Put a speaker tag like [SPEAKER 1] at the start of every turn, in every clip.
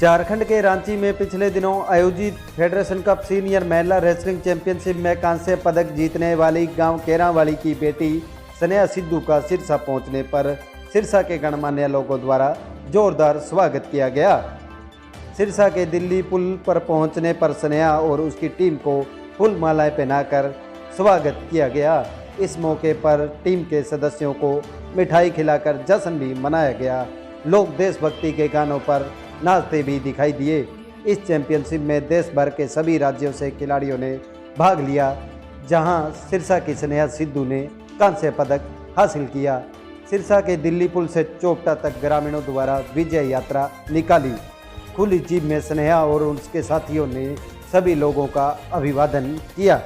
[SPEAKER 1] झारखंड के रांची में पिछले दिनों आयोजित फेडरेशन कप सीनियर महिला रेसलिंग चैंपियनशिप में कांस्य पदक जीतने वाली गांव केरावाली की बेटी स्नेहा सिद्धू का सिरसा पहुंचने पर सिरसा के गणमान्य लोगों द्वारा जोरदार स्वागत किया गया। सिरसा के दिल्ली पुल पर पहुंचने पर स्नेहा और उसकी टीम को फूल मालाएं पहनाकर स्वागत किया गया। इस मौके पर टीम के सदस्यों को मिठाई खिलाकर जश्न भी मनाया गया। लोग देशभक्ति के गानों पर नाचते भी दिखाई दिए। इस चैंपियनशिप में देश भर के सभी राज्यों से खिलाड़ियों ने भाग लिया, जहां सिरसा की स्नेहा सिद्धू ने कांस्य पदक हासिल किया। सिरसा के दिल्ली पुल से चोपटा तक ग्रामीणों द्वारा विजय यात्रा निकाली। खुली जीप में स्नेहा और उसके साथियों ने सभी लोगों का अभिवादन किया।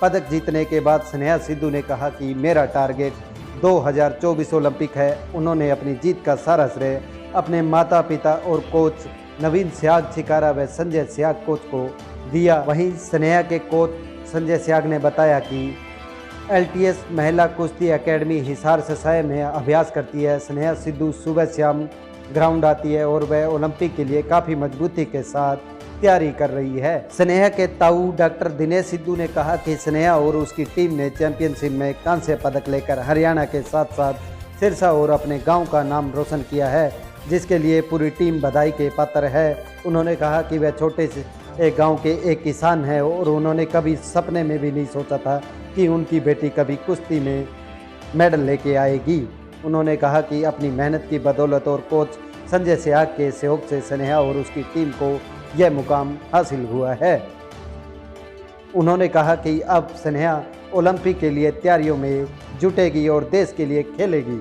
[SPEAKER 1] पदक जीतने के बाद स्नेहा सिद्धू ने कहा कि मेरा टारगेट 2024 ओलंपिक है। उन्होंने अपनी जीत का सारा श्रेय अपने माता पिता और कोच नवीन स्याग छिकारा व संजय स्याग कोच को दिया। वहीं स्नेहा के कोच संजय स्याग ने बताया कि LTS महिला कुश्ती एकेडमी हिसार ससाय में अभ्यास करती है। स्नेहा सिद्धू सुबह शाम ग्राउंड आती है और वह ओलंपिक के लिए काफ़ी मजबूती के साथ तैयारी कर रही है। स्नेहा के ताऊ डॉक्टर दिनेश सिद्धू ने कहा कि स्नेहा और उसकी टीम ने चैंपियनशिप में कांस्य पदक लेकर हरियाणा के साथ साथ सिरसा और अपने गांव का नाम रोशन किया है, जिसके लिए पूरी टीम बधाई के पात्र है। उन्होंने कहा कि वह छोटे से एक गांव के एक किसान हैं और उन्होंने कभी सपने में भी नहीं सोचा था कि उनकी बेटी कभी कुश्ती में मेडल लेके आएगी। उन्होंने कहा कि अपनी मेहनत की बदौलत और कोच संजय स्याग के सहयोग से स्नेहा और उसकी टीम को यह मुकाम हासिल हुआ है। उन्होंने कहा कि अब स्नेहा ओलंपिक के लिए तैयारियों में जुटेगी और देश के लिए खेलेगी।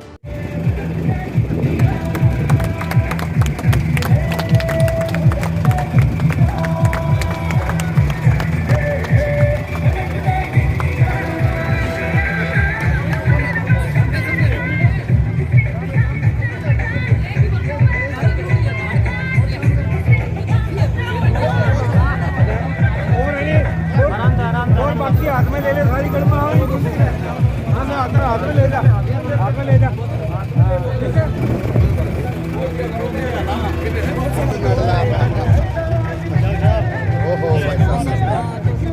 [SPEAKER 2] हाथ में ले ले सारी गड़बड़ हाथ में ले जा हाथ में ले जा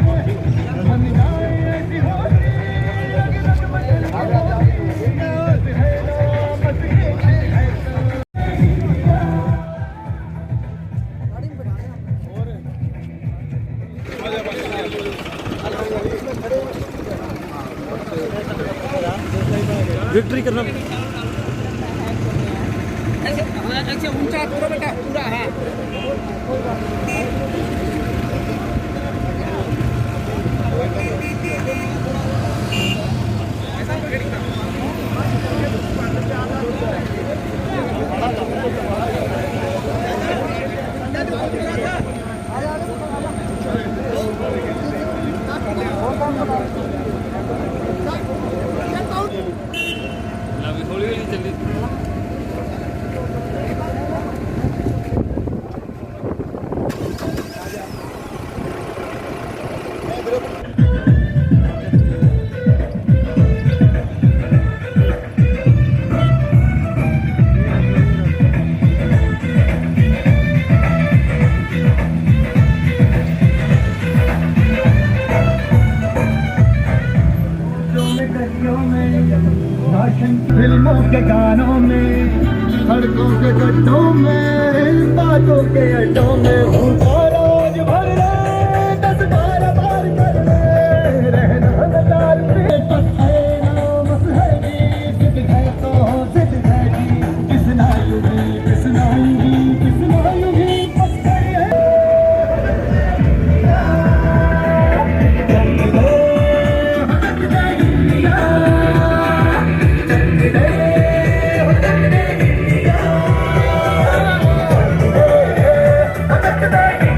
[SPEAKER 2] ठीक विक्ट्री करना ऐसे ऊंचा पूरा बेटा पूरा है। फिल्मों के गानों में, सड़कों के गड्ढों में, बातों के अड्डों में रोज भर रहे 10-12 बार कर रहे रहना नजार पे है नाम है जी सिद्ध है तो सिद्ध है जी किसना युगी किसना युगी किसना युगी Today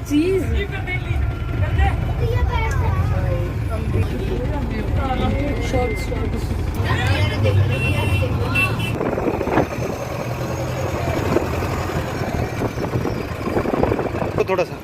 [SPEAKER 3] चीज
[SPEAKER 1] तो थोड़ा सा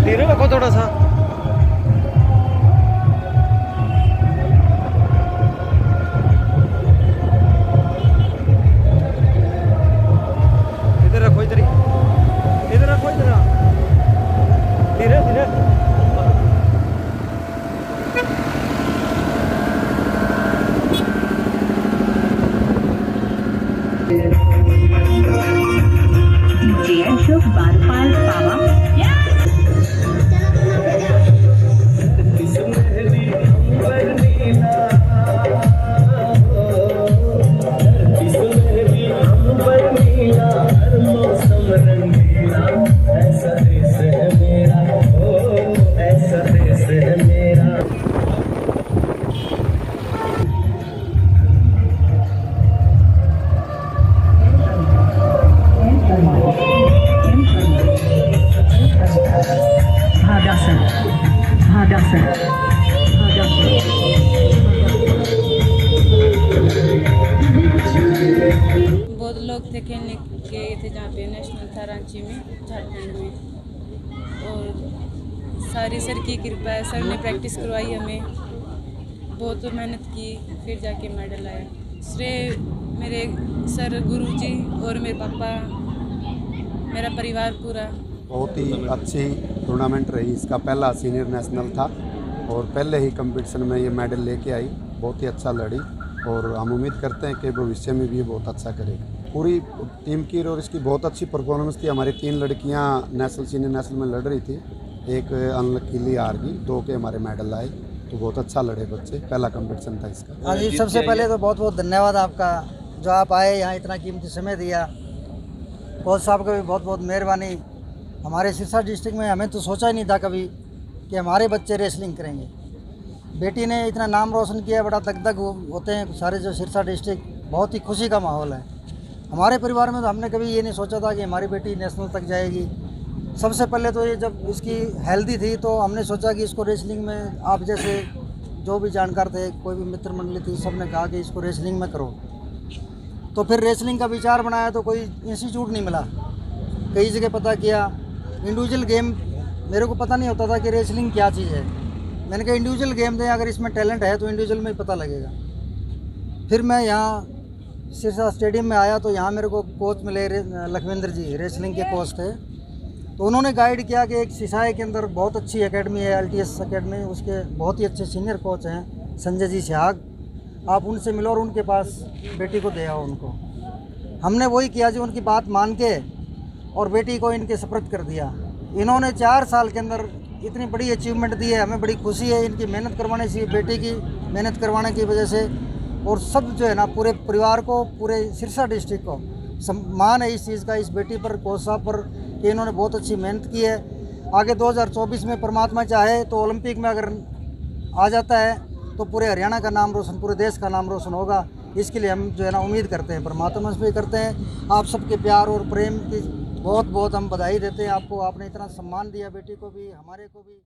[SPEAKER 1] धीरे रखो थोड़ा सा। इधर रखो, इधर ही, इधर रखो, इधर धीरे धीरे।
[SPEAKER 4] DJ Ashok Barpal Pava.
[SPEAKER 3] बहुत लोग थे खेलने गए थे जहाँ पे नेशनल था रांची में, झारखंड में। और सारी सर की कृपा है, सर ने प्रैक्टिस करवाई हमें, बहुत मेहनत की, फिर जाके मेडल आया। श्रेय मेरे सर, गुरुजी और मेरे पापा, मेरा परिवार पूरा।
[SPEAKER 5] बहुत ही अच्छी टूर्नामेंट रही। इसका पहला सीनियर नेशनल था और पहले ही कंपटीशन में ये मेडल लेके आई। बहुत ही अच्छा लड़ी और हम उम्मीद करते हैं कि भविष्य में भी ये बहुत अच्छा करेगी। पूरी टीम की और इसकी बहुत अच्छी परफॉर्मेंस थी। हमारी 3 लड़कियां नेशनल सीनियर नेशनल में लड़ रही थी, एक अनलकीली हार गई, 2 के हमारे मेडल आए। तो बहुत अच्छा लड़े बच्चे, पहला कंपटीशन था इसका।
[SPEAKER 6] हाँ जी, सबसे पहले तो बहुत बहुत धन्यवाद आपका, जो आप आए यहाँ, इतना कीमती समय दिया। कोच साहब का भी बहुत बहुत मेहरबानी। हमारे सिरसा डिस्ट्रिक्ट में हमें तो सोचा ही नहीं था कभी कि हमारे बच्चे रेसलिंग करेंगे। बेटी ने इतना नाम रोशन किया, बड़ा दगदग होते हैं सारे जो सिरसा डिस्ट्रिक्ट। बहुत ही खुशी का माहौल है हमारे परिवार में। तो हमने कभी ये नहीं सोचा था कि हमारी बेटी नेशनल तक जाएगी। सबसे पहले तो ये जब इसकी हेल्दी थी तो हमने सोचा कि इसको रेसलिंग में, आप जैसे जो भी जानकार थे, कोई भी मित्र मंडली थी, सब ने कहा कि इसको रेसलिंग में करो। तो फिर रेसलिंग का विचार बनाया तो कोई इंस्टीट्यूट नहीं मिला, कई जगह पता किया। इंडिविजुअल गेम मेरे को पता नहीं होता था कि रेसलिंग क्या चीज़ है। मैंने कहा इंडिविजुअल गेम दें, अगर इसमें टैलेंट है तो इंडिविजुअल में ही पता लगेगा। फिर मैं यहाँ सिरसा स्टेडियम में आया तो यहाँ मेरे को कोच मिले, लखविंदर जी रेसलिंग के कोच थे। तो उन्होंने गाइड किया कि एक सिसाई के अंदर बहुत अच्छी एकेडमी है, LTS एकेडमी, उसके बहुत ही अच्छे सीनियर कोच हैं संजय जी सिहाग, आप उनसे मिलो और उनके पास बेटी को दे आओ उनको। हमने वही किया जी, उनकी बात मान के और बेटी को इनके सुपुर्द कर दिया। इन्होंने 4 साल के अंदर इतनी बड़ी अचीवमेंट दी है, हमें बड़ी खुशी है इनकी मेहनत करवाने से, बेटी की मेहनत करवाने की वजह से। और सब जो है ना, पूरे परिवार को, पूरे सिरसा डिस्ट्रिक्ट को सम्मान है इस चीज़ का, इस बेटी पर, कोच साहब पर, कि इन्होंने बहुत अच्छी मेहनत की है। आगे 2024 में परमात्मा चाहे तो ओलंपिक में अगर आ जाता है तो पूरे हरियाणा का नाम रोशन, पूरे देश का नाम रोशन होगा। इसके लिए हम जो है ना उम्मीद करते हैं, परमात्मा से भी करते हैं। आप सबके प्यार और प्रेम की बहुत बहुत हम बधाई देते हैं आपको। आपने इतना सम्मान दिया बेटी को भी, हमारे को भी।